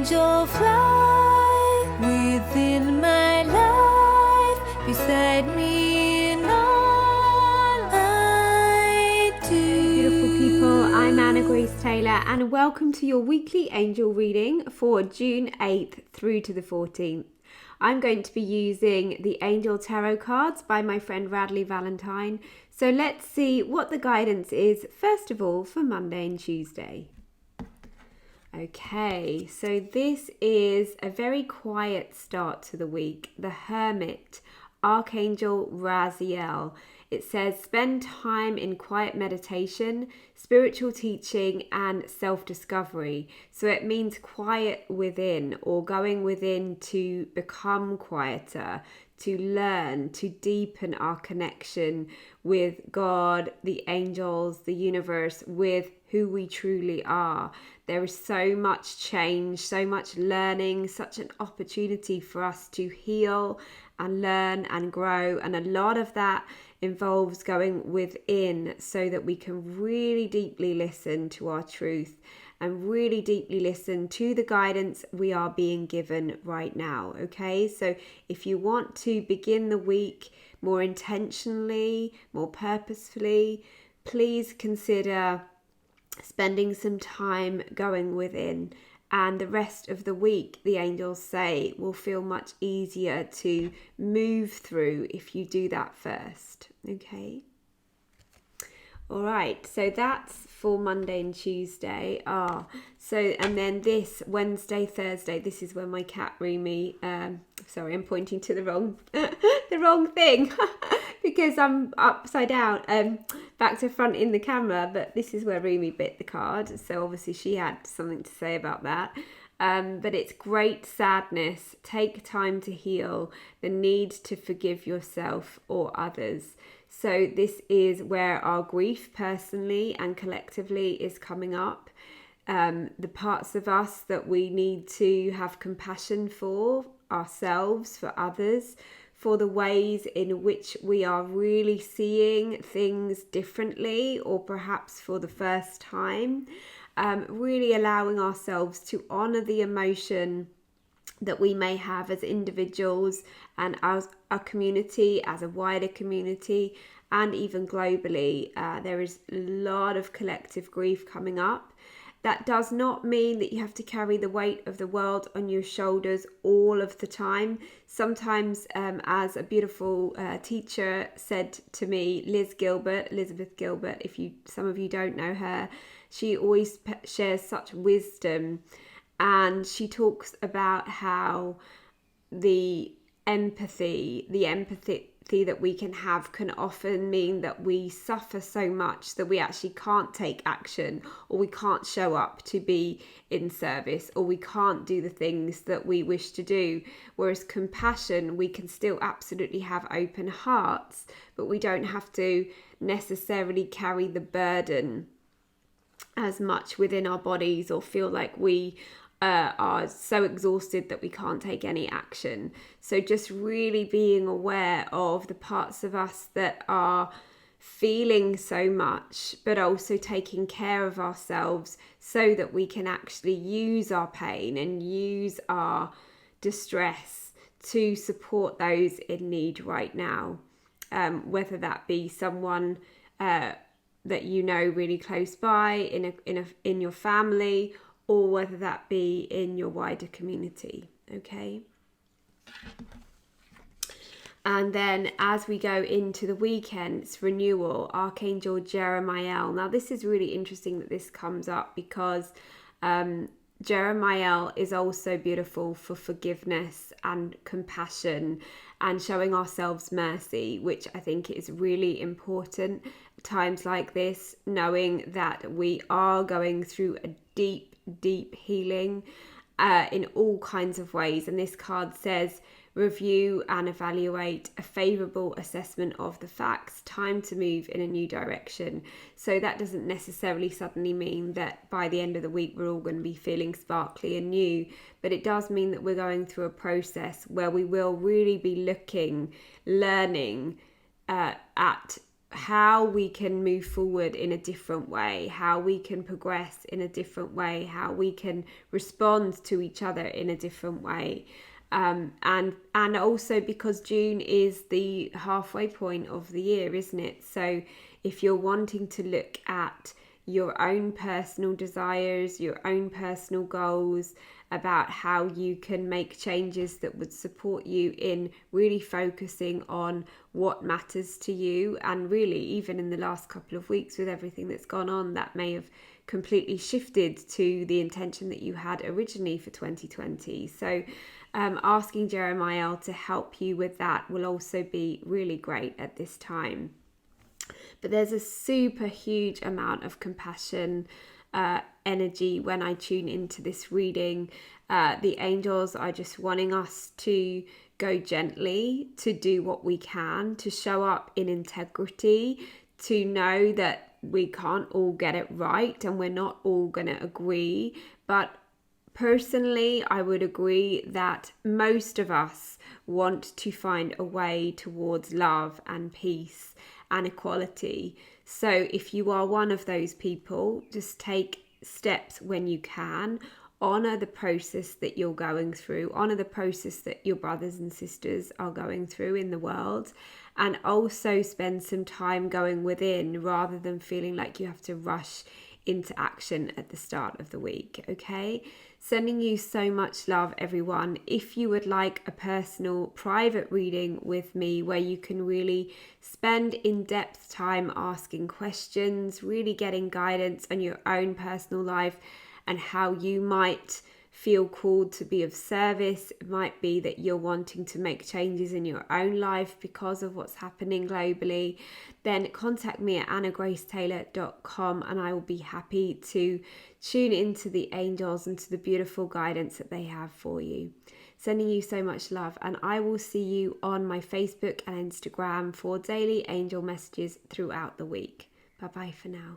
angel fly within my life, beside me in all I do. Beautiful people, I'm Anna Grace Taylor and welcome to your weekly angel reading for June 8th through to the 14th. I'm going to be using the Angel Tarot cards by my friend Radleigh Valentine. So let's see what the guidance is, first of all, for Monday and Tuesday. Okay, so this is a very quiet start to the week. The Hermit, Archangel Raziel. It says, spend time in quiet meditation, spiritual teaching, and self-discovery. So it means quiet within, or going within to become quieter, to learn, to deepen our connection with God, the angels, the universe, with who we truly are. There is so much change, so much learning, such an opportunity for us to heal and learn and grow. And a lot of that involves going within so that we can really deeply listen to our truth and really deeply listen to the guidance we are being given right now. Okay, so if you want to begin the week more intentionally, more purposefully, please consider spending some time going within, and the rest of the week, the angels say, will feel much easier to move through if you do that first. Okay. All right, so that's for Monday and Tuesday. And then this Wednesday, Thursday, this is when my cat Remy, sorry, I'm pointing to the wrong thing because I'm upside down, back to front in the camera, but this is where Remy bit the card. So obviously she had something to say about that. But it's great sadness. Take time to heal, the need to forgive yourself or others. So this is where our grief personally and collectively is coming up. The parts of us that we need to have compassion for ourselves, for others, for the ways in which we are really seeing things differently or perhaps for the first time. Really allowing ourselves to honour the emotion that we may have as individuals and as a community, as a wider community, and even globally. There is a lot of collective grief coming up. That does not mean that you have to carry the weight of the world on your shoulders all of the time. Sometimes, as a beautiful teacher said to me, Elizabeth Gilbert, some of you don't know her, she always shares such wisdom. And she talks about how the empathy that we can have can often mean that we suffer so much that we actually can't take action, or we can't show up to be in service, or we can't do the things that we wish to do. Whereas compassion, we can still absolutely have open hearts, but we don't have to necessarily carry the burden as much within our bodies or feel like we are so exhausted that we can't take any action. So just really being aware of the parts of us that are feeling so much, but also taking care of ourselves so that we can actually use our pain and use our distress to support those in need right now. Whether that be someone that you know really close by in your family, or whether that be in your wider community, okay? And then as we go into the weekend, it's renewal, Archangel Jeremiel. Now this is really interesting that this comes up because Jeremiel is also beautiful for forgiveness and compassion and showing ourselves mercy, which I think is really important at times like this, knowing that we are going through a deep healing in all kinds of ways. And this card says, review and evaluate, a favourable assessment of the facts, time to move in a new direction. So that doesn't necessarily suddenly mean that by the end of the week we're all going to be feeling sparkly and new, but it does mean that we're going through a process where we will really be learning at how we can move forward in a different way, how we can progress in a different way, how we can respond to each other in a different way. And also because June is the halfway point of the year, isn't it? So if you're wanting to look at your own personal desires, your own personal goals, about how you can make changes that would support you in really focusing on what matters to you. And really, even in the last couple of weeks with everything that's gone on, that may have completely shifted to the intention that you had originally for 2020. So asking Jeremiel to help you with that will also be really great at this time. But there's a super huge amount of compassion energy when I tune into this reading. The angels are just wanting us to go gently, to do what we can, to show up in integrity, to know that we can't all get it right and we're not all going to agree. But personally, I would agree that most of us want to find a way towards love and peace and equality. So if you are one of those people, just take steps when you can. Honor the process that you're going through, honor the process that your brothers and sisters are going through in the world, and also spend some time going within rather than feeling like you have to rush into action at the start of the week. Okay, sending you so much love, everyone. If you would like a personal private reading with me where you can really spend in-depth time asking questions, really getting guidance on your own personal life and how you might feel called to be of service. It might be that you're wanting to make changes in your own life because of what's happening globally. Then contact me at annagracetaylor.com and I will be happy to tune into the angels and to the beautiful guidance that they have for you. Sending you so much love, and I will see you on my Facebook and Instagram for daily angel messages throughout the week. Bye bye for now.